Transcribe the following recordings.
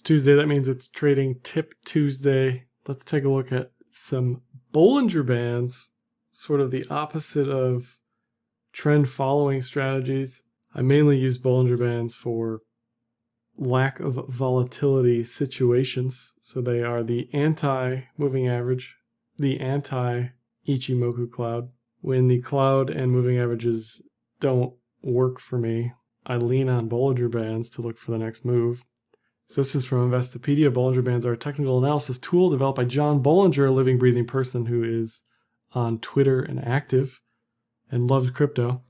It's Tuesday. That means it's Trading Tip Tuesday. Let's take a look at some Bollinger Bands, sort of the opposite of trend following strategies. I mainly use Bollinger Bands for lack of volatility situations. So they are the anti-moving average, the anti-Ichimoku cloud. When the cloud and moving averages don't work for me, I lean on Bollinger Bands to look for the next move. So this is from Investopedia. Bollinger Bands are a technical analysis tool developed by John Bollinger, a living, breathing person who is on Twitter and active and loves crypto.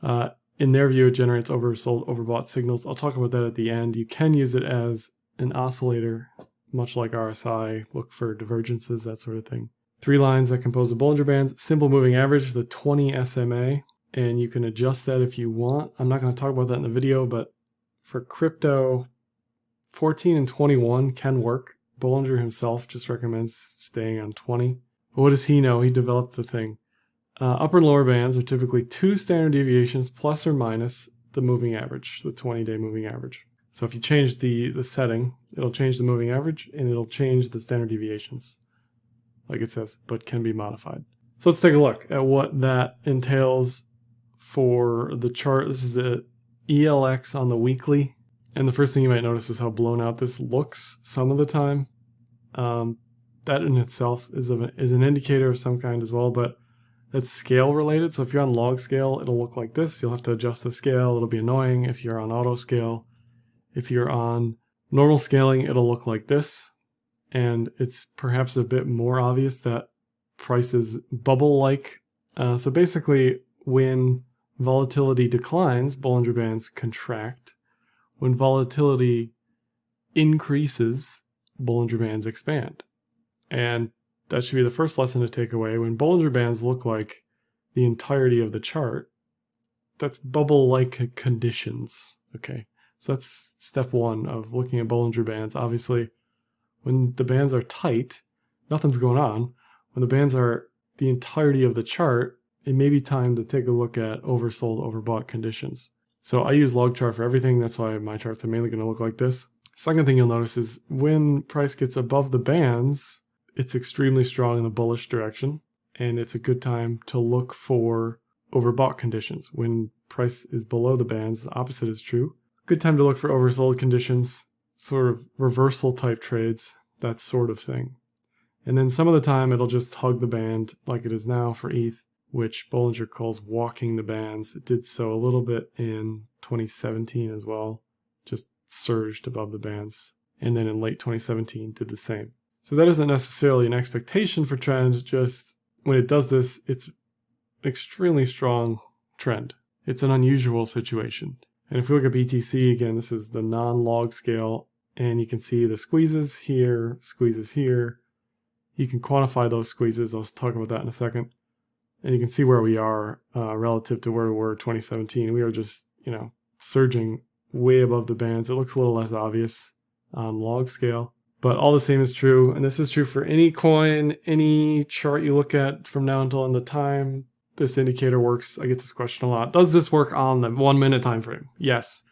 In their view, it generates oversold, overbought signals. I'll talk about that at the end. You can use it as an oscillator, much like RSI, look for divergences, that sort of thing. 3 lines that compose the Bollinger Bands. Simple moving average, the 20 SMA, and you can adjust that if you want. I'm not going to talk about that in the video, but for crypto, 14 and 21 can work. Bollinger himself just recommends staying on 20. But what does he know? He developed the thing. Upper and lower bands are typically 2 standard deviations plus or minus the moving average, the 20-day moving average. So if you change the setting, it'll change the moving average and it'll change the standard deviations, like it says, but can be modified. So let's take a look at what that entails for the chart. This is the ELX on the weekly. And the first thing you might notice is how blown out this looks some of the time. That in itself is an indicator of some kind as well, but that's scale related. So if you're on log scale, it'll look like this. You'll have to adjust the scale. It'll be annoying if you're on auto scale. If you're on normal scaling, it'll look like this. And it's perhaps a bit more obvious that prices bubble-like. So basically, when volatility declines, Bollinger Bands contract. When volatility increases, Bollinger Bands expand. And that should be the first lesson to take away. When Bollinger Bands look like the entirety of the chart, that's bubble-like conditions. Okay, so that's step 1 of looking at Bollinger Bands. Obviously, when the bands are tight, nothing's going on. When the bands are the entirety of the chart, it may be time to take a look at oversold, overbought conditions. So I use log chart for everything. That's why my charts are mainly going to look like this. Second thing you'll notice is when price gets above the bands, it's extremely strong in the bullish direction, and it's a good time to look for overbought conditions. When price is below the bands, the opposite is true. Good time to look for oversold conditions, sort of reversal type trades, that sort of thing. And then some of the time it'll just hug the band like it is now for ETH, which Bollinger calls walking the bands. It did so a little bit in 2017 as well, just surged above the bands. And then in late 2017 did the same. So that isn't necessarily an expectation for trend, just when it does this, it's extremely strong trend. It's an unusual situation. And if we look at BTC, again, this is the non-log scale, and you can see the squeezes here, squeezes here. You can quantify those squeezes. I'll talk about that in a second. And you can see where we are relative to where we were in 2017. We are just, surging way above the bands. It looks a little less obvious on log scale. But all the same is true, and this is true for any coin, any chart you look at from now until end of time. This indicator works. I get this question a lot. Does this work on the 1 minute time frame? Yes.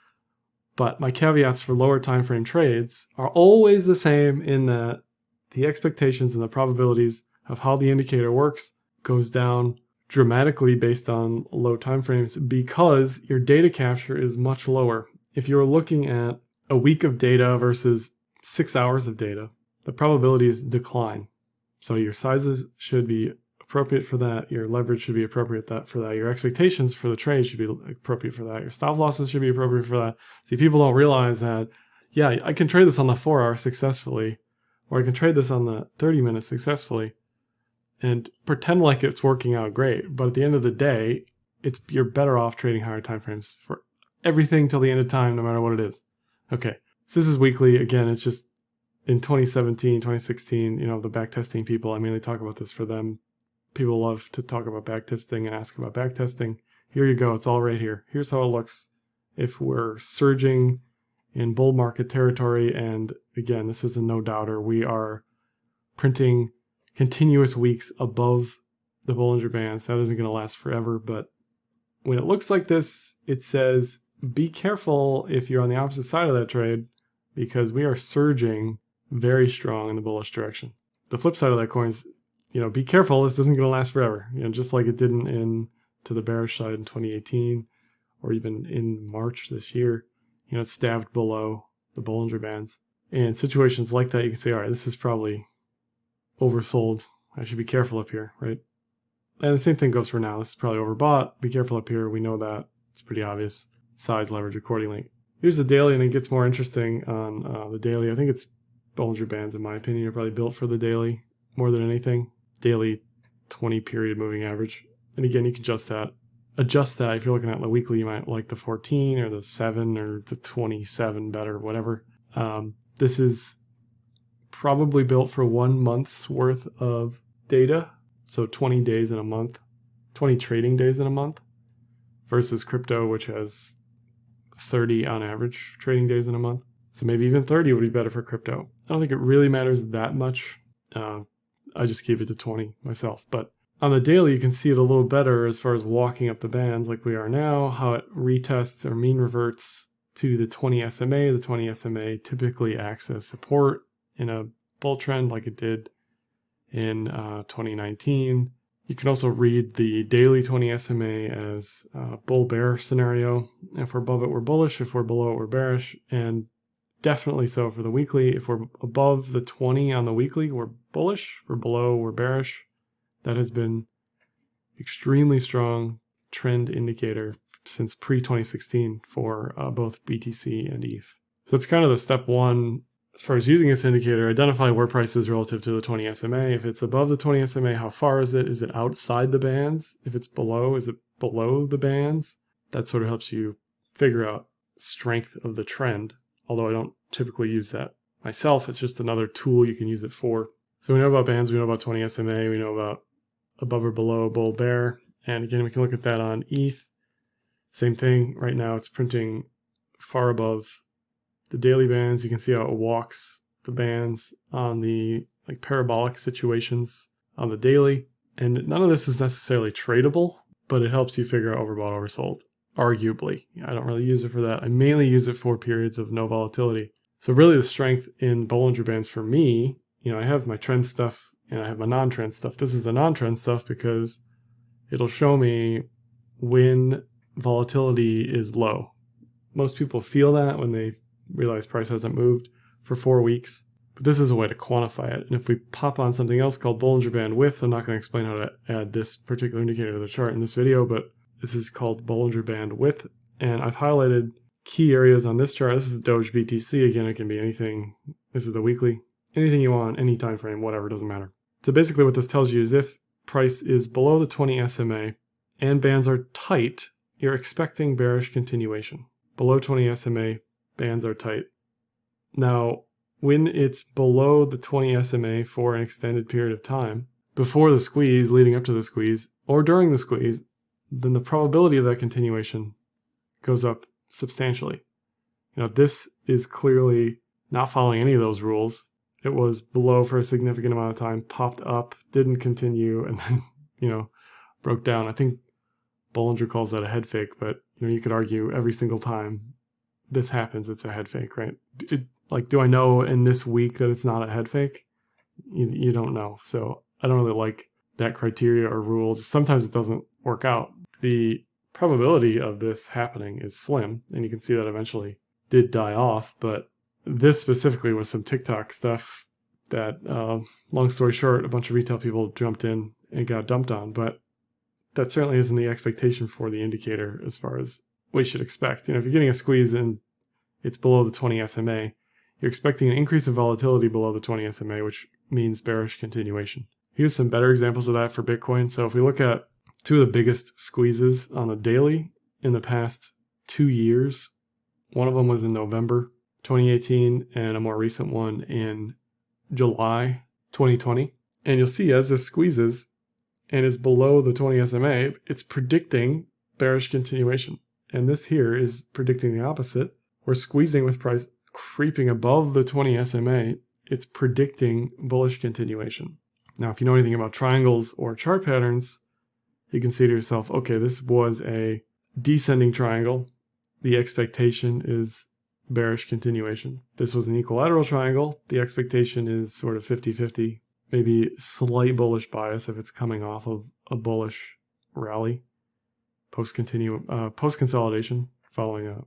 But my caveats for lower time frame trades are always the same in that the expectations and the probabilities of how the indicator works goes down dramatically based on low time frames because your data capture is much lower. If you're looking at a week of data versus 6 hours of data, the probabilities decline. So your sizes should be appropriate for that. Your leverage should be appropriate for that. Your expectations for the trade should be appropriate for that. Your stop losses should be appropriate for that. See, people don't realize that, yeah, I can trade this on the 4 hour successfully, or I can trade this on the 30 minutes successfully and pretend like it's working out great. But at the end of the day, you're better off trading higher time frames for everything till the end of time, no matter what it is. Okay. So this is weekly. Again, it's just in 2017, 2016, the backtesting people, I mainly talk about this for them. People love to talk about backtesting and ask about backtesting. Here you go. It's all right here. Here's how it looks if we're surging in bull market territory. And again, this is a no doubter. We are printing continuous weeks above the Bollinger Bands. That isn't going to last forever, but when it looks like this, it says, be careful if you're on the opposite side of that trade. because we are surging very strong in the bullish direction. The flip side of that coin is, be careful. This isn't going to last forever. Just like it didn't to the bearish side in 2018 or even in March this year, it's stabbed below the Bollinger Bands. In situations like that, you can say, all right, this is probably oversold. I should be careful up here, right? And the same thing goes for now. This is probably overbought. Be careful up here. We know that. It's pretty obvious. Size leverage accordingly. Here's the daily, and it gets more interesting on the daily. I think it's Bollinger Bands, in my opinion, are probably built for the daily more than anything. Daily 20 period moving average. And again, you can adjust that. If you're looking at the weekly, you might like the 14 or the 7 or the 27 better, whatever. This is probably built for 1 month's worth of data. So 20 days in a month, 20 trading days in a month versus crypto, which has 30 on average trading days in a month. So maybe even 30 would be better for crypto. I don't think it really matters that much. I just gave it to 20 myself. But on the daily, you can see it a little better as far as walking up the bands like we are now, how it retests or mean reverts to the 20 SMA. The 20 SMA typically acts as support in a bull trend like it did in 2019. You can also read the daily 20 SMA as a bull-bear scenario. If we're above it, we're bullish. If we're below it, we're bearish. And definitely so for the weekly. If we're above the 20 on the weekly, we're bullish. If we're below, we're bearish. That has been extremely strong trend indicator since pre-2016 for both BTC and ETH. So that's kind of the step one. As far as using this indicator, identify where price is relative to the 20 SMA. If it's above the 20 SMA, how far is it? Is it outside the bands? If it's below, is it below the bands? That sort of helps you figure out strength of the trend, although I don't typically use that myself. It's just another tool you can use it for. So we know about bands, we know about 20 SMA, we know about above or below, bull, bear. And again, we can look at that on ETH. Same thing. Right now it's printing far above the daily bands. You can see how it walks the bands on the parabolic situations on the daily. And none of this is necessarily tradable, but it helps you figure out overbought, oversold, arguably. I don't really use it for that. I mainly use it for periods of no volatility. So really the strength in Bollinger Bands for me, I have my trend stuff and I have my non-trend stuff. This is the non-trend stuff because it'll show me when volatility is low. Most people feel that when they realize price hasn't moved for 4 weeks, but this is a way to quantify it. And if we pop on something else called Bollinger Band width, I'm not going to explain how to add this particular indicator to the chart in this video, but this is called Bollinger Band width. And I've highlighted key areas on this chart. This is Doge BTC. Again, it can be anything. This is the weekly. Anything you want, any time frame, whatever, doesn't matter. So basically what this tells you is if price is below the 20 SMA and bands are tight, you're expecting bearish continuation. Below 20 SMA, bands are tight. Now, when it's below the 20 SMA for an extended period of time, before the squeeze, leading up to the squeeze, or during the squeeze, then the probability of that continuation goes up substantially. This is clearly not following any of those rules. It was below for a significant amount of time, popped up, didn't continue, and then, broke down. I think Bollinger calls that a head fake, but you could argue every single time this happens, it's a head fake, right? Do I know in this week that it's not a head fake? You don't know. So I don't really like that criteria or rule. Just sometimes it doesn't work out. The probability of this happening is slim, and you can see that eventually did die off, but this specifically was some TikTok stuff that, long story short, a bunch of retail people jumped in and got dumped on, but that certainly isn't the expectation for the indicator as far as what you should expect. If you're getting a squeeze and it's below the 20 SMA, you're expecting an increase of volatility below the 20 SMA, which means bearish continuation. Here's some better examples of that for Bitcoin. So if we look at two of the biggest squeezes on the daily in the past 2 years, one of them was in November 2018 and a more recent one in July 2020. And you'll see as this squeezes and is below the 20 SMA, it's predicting bearish continuation. And this here is predicting the opposite. We're squeezing with price creeping above the 20 SMA. It's predicting bullish continuation. Now, if you know anything about triangles or chart patterns, you can say to yourself, okay, this was a descending triangle. The expectation is bearish continuation. This was an equilateral triangle. The expectation is sort of 50-50, maybe slight bullish bias if it's coming off of a bullish rally, post-consolidation following a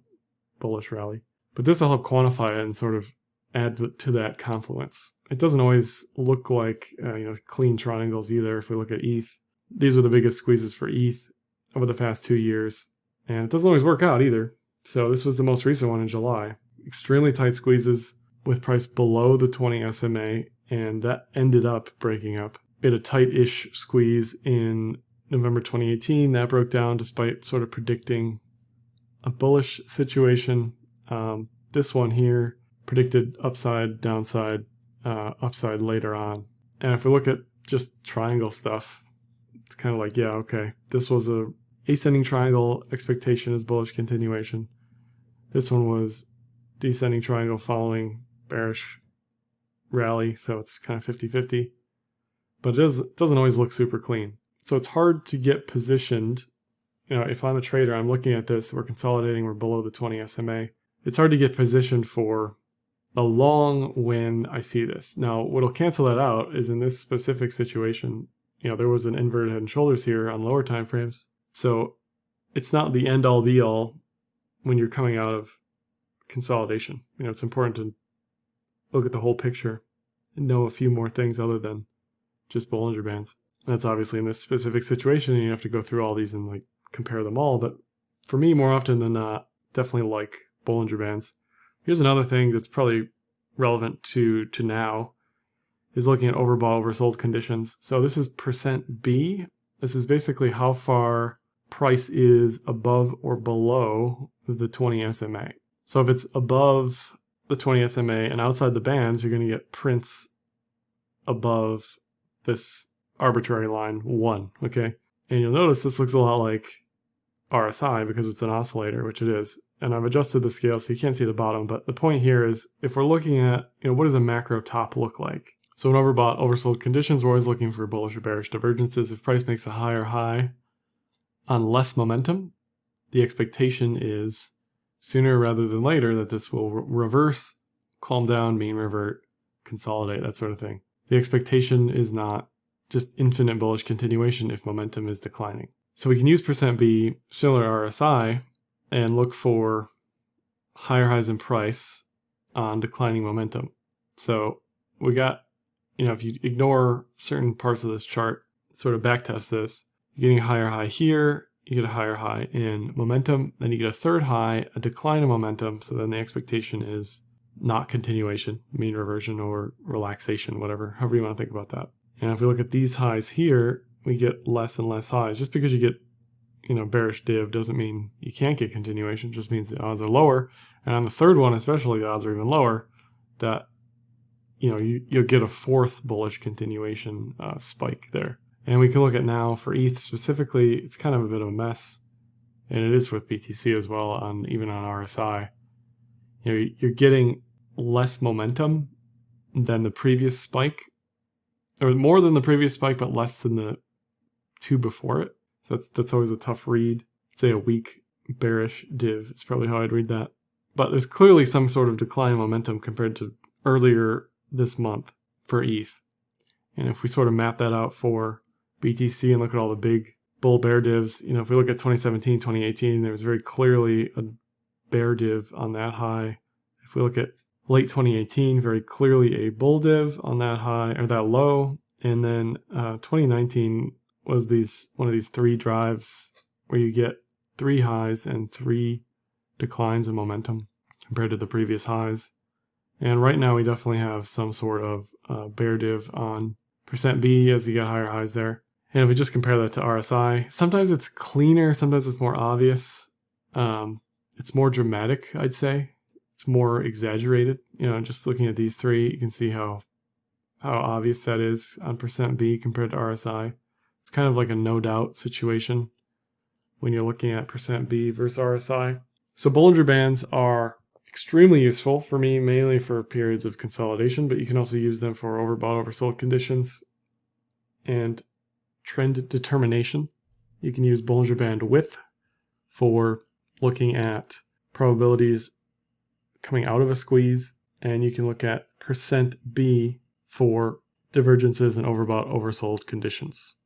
bullish rally. But this will help quantify it and sort of add to that confluence. It doesn't always look like clean triangles either. If we look at ETH, these were the biggest squeezes for ETH over the past 2 years, and it doesn't always work out either. So this was the most recent one in July. Extremely tight squeezes with price below the 20 SMA, and that ended up breaking up. We had a tight-ish squeeze in November 2018. That broke down despite sort of predicting a bullish situation. This one here predicted upside, downside, upside later on. And if we look at just triangle stuff, it's kind of like, yeah, okay, this was a ascending triangle, expectation is bullish continuation. This one was descending triangle following bearish rally, so it's kind of 50-50. But it doesn't always look super clean. So it's hard to get positioned. If I'm a trader, I'm looking at this, we're consolidating, we're below the 20 SMA. It's hard to get positioned for a long when I see this. Now, what'll cancel that out is in this specific situation, there was an inverted head and shoulders here on lower time frames. So it's not the end all be all when you're coming out of consolidation. It's important to look at the whole picture and know a few more things other than just Bollinger Bands. And that's obviously in this specific situation, and you have to go through all these and compare them all. But for me, more often than not, definitely like Bollinger Bands. Here's another thing that's probably relevant to now is looking at overbought, oversold conditions. So this is %B. This is basically how far price is above or below the 20 SMA. So if it's above the 20 SMA and outside the bands, you're going to get prints above this arbitrary line 1, okay? And you'll notice this looks a lot like RSI because it's an oscillator, which it is. And I've adjusted the scale so you can't see the bottom, but the point here is if we're looking at, what does a macro top look like? So in overbought, oversold conditions, we're always looking for bullish or bearish divergences. If price makes a higher high on less momentum, the expectation is sooner rather than later that this will reverse, calm down, mean revert, consolidate, that sort of thing. The expectation is not just infinite bullish continuation if momentum is declining. So we can use %B, similar to RSI, and look for higher highs in price on declining momentum. So we got, if you ignore certain parts of this chart, sort of backtest this, you're getting a higher high here, you get a higher high in momentum, then you get a third high, a decline in momentum, so then the expectation is not continuation, mean reversion or relaxation, however you want to think about that. And if we look at these highs here, we get less and less highs. Just because you get, bearish div doesn't mean you can't get continuation, it just means the odds are lower. And on the third one, especially, the odds are even lower that, you'll get a fourth bullish continuation spike there. And we can look at now for ETH specifically, it's kind of a bit of a mess. And it is with BTC as well, even on RSI. You're getting less momentum than the previous spike, or more than the previous spike, but less than the two before it. So that's always a tough read. Say a weak bearish div is probably how I'd read that. But there's clearly some sort of decline in momentum compared to earlier this month for ETH. And if we sort of map that out for BTC and look at all the big bull bear divs, if we look at 2017, 2018, there was very clearly a bear div on that high. If we look at late 2018, very clearly a bull div on that high or that low. And then 2019 was one of these 3 drives where you get 3 highs and 3 declines in momentum compared to the previous highs. And right now we definitely have some sort of bear div on %B as you get higher highs there. And if we just compare that to RSI, sometimes it's cleaner, sometimes it's more obvious. It's more dramatic, I'd say. It's more exaggerated. Just looking at these 3, you can see how obvious that is on %B compared to RSI. It's kind of like a no doubt situation when you're looking at %B versus RSI. So Bollinger Bands are extremely useful for me, mainly for periods of consolidation, but you can also use them for overbought, oversold conditions and trend determination. You can use Bollinger Band width for looking at probabilities coming out of a squeeze, and you can look at % B for divergences and overbought, oversold conditions.